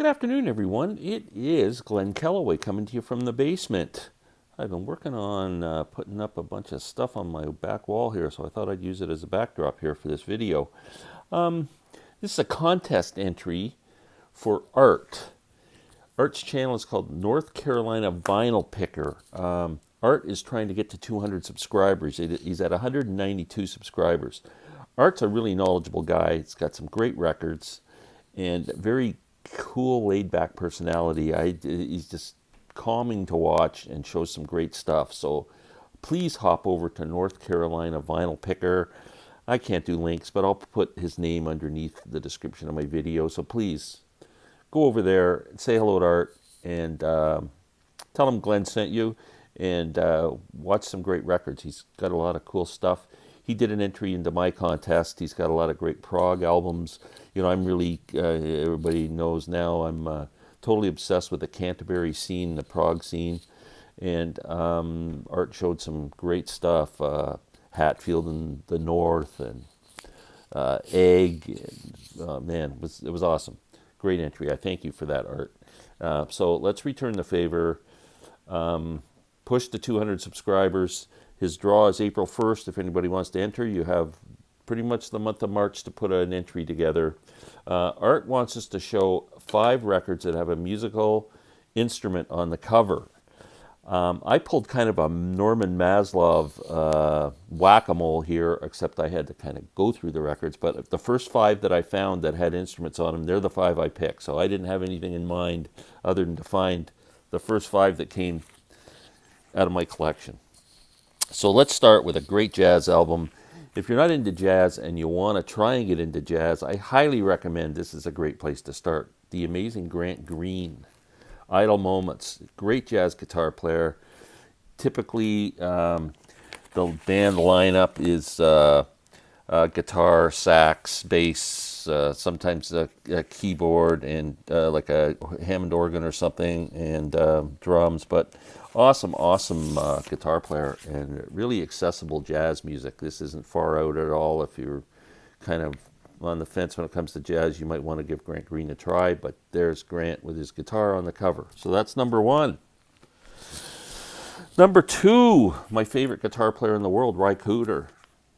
Good afternoon, everyone. It is Glenn Kellaway coming to you from the basement. I've been working on putting up a bunch of stuff on my back wall here, so I thought I'd use it as a backdrop here for this video. This is a contest entry for Art. Art's channel is called North Carolina Vinyl Picker. Art is trying to get to 200 subscribers. He's at 192 subscribers. Art's a really knowledgeable guy. He's got some great records and very cool, laid-back personality. He's just calming to watch and shows some great stuff. So please hop over to North Carolina Vinyl Picker. I can't do links, but I'll put his name underneath the description of my video. So please go over there, say hello to Art, and tell him Glenn sent you, and watch some great records. He's got a lot of cool stuff. He did an entry into my contest. He's got a lot of great prog albums. You know, I'm really, everybody knows now, I'm totally obsessed with the Canterbury scene, the prog scene. And Art showed some great stuff. Hatfield in the North, and Egg. And, man, it was awesome. Great entry. I thank you for that, Art. So let's return the favor. Push to 200 subscribers. His draw is April 1st. If anybody wants to enter, you have pretty much the month of March to put an entry together. Art wants us to show 5 records that have a musical instrument on the cover. I pulled kind of a Norman Maslov whack-a-mole here, except I had to kind of go through the records. But the first 5 that I found that had instruments on them, they're the 5 I picked. So I didn't have anything in mind other than to find the first 5 that came out of my collection. So let's start with a great jazz album. If you're not into jazz and you want to try and get into jazz, I highly recommend this is a great place to start. The amazing Grant Green, Idle Moments, great jazz guitar player. Typically, the band lineup is guitar, sax, bass, sometimes a keyboard, and like a Hammond organ or something, and drums. But awesome guitar player, and really accessible jazz music. This isn't far out at all. If you're kind of on the fence when it comes to jazz, you might want to give Grant Green a try. But there's Grant with his guitar on the cover. So that's number 1. Number 2, my favorite guitar player in the world, Rye Hooter.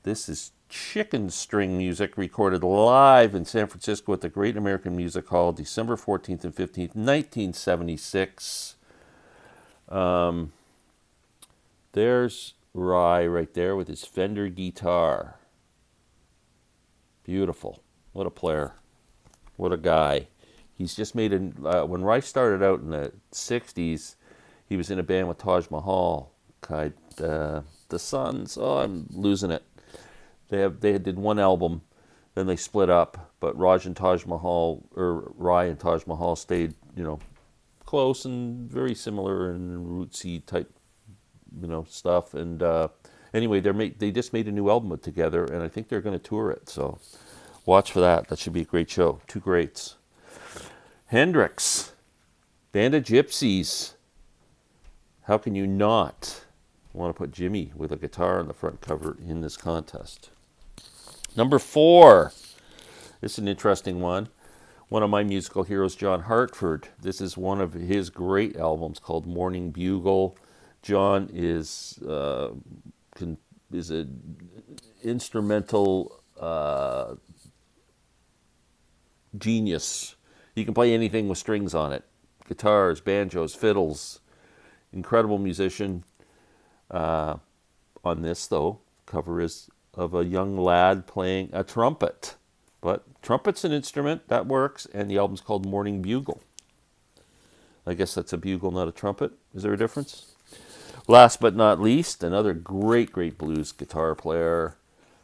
This is chicken string music recorded live in San Francisco at the Great American Music Hall, December 14th and 15th, 1976. There's Rye right there with his Fender guitar. Beautiful. What a player. What a guy. He's just made when Rye started out in the 60s, he was in a band with Taj Mahal. The Sons. Oh, I'm losing it. They did one album, then they split up, but Rye and Taj Mahal stayed, close and very similar and rootsy type, stuff. And anyway, they just made a new album together, and I think they're going to tour it. So watch for that. That should be a great show. 2 greats. Hendrix, Band of Gypsies. How can you not want to put Jimmy with a guitar on the front cover in this contest? Number 4. This is an interesting one. One of my musical heroes, John Hartford. This is one of his great albums called Morning Bugle. John is an instrumental genius. He can play anything with strings on it. Guitars, banjos, fiddles. Incredible musician. On this, though, cover is of a young lad playing a trumpet. But trumpet's an instrument, that works, and the album's called Morning Bugle. I guess that's a bugle, not a trumpet. Is there a difference? Last but not least, another great blues guitar player.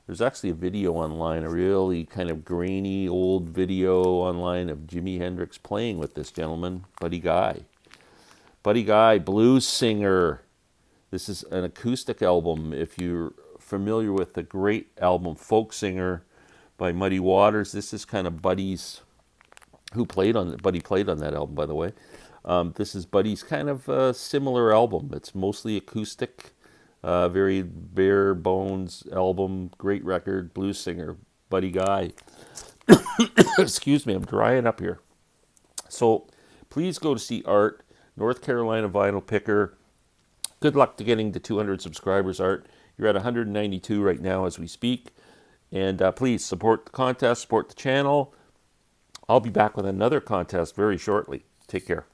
There's actually a video online, a really kind of grainy old video online of Jimi Hendrix playing with this gentleman, Buddy Guy. Buddy Guy, blues singer. This is an acoustic album. If you're familiar with the great album Folk Singer by Muddy Waters, this is kind of Buddy's, Buddy played on that album, by the way. This is Buddy's kind of similar album. It's mostly acoustic, very bare bones album, great record, blues singer, Buddy Guy. Excuse me, I'm drying up here. So please go to see Art, North Carolina vinyl picker. Good luck to getting to 200 subscribers, Art. You're at 192 right now as we speak. And please support the contest, support the channel. I'll be back with another contest very shortly. Take care.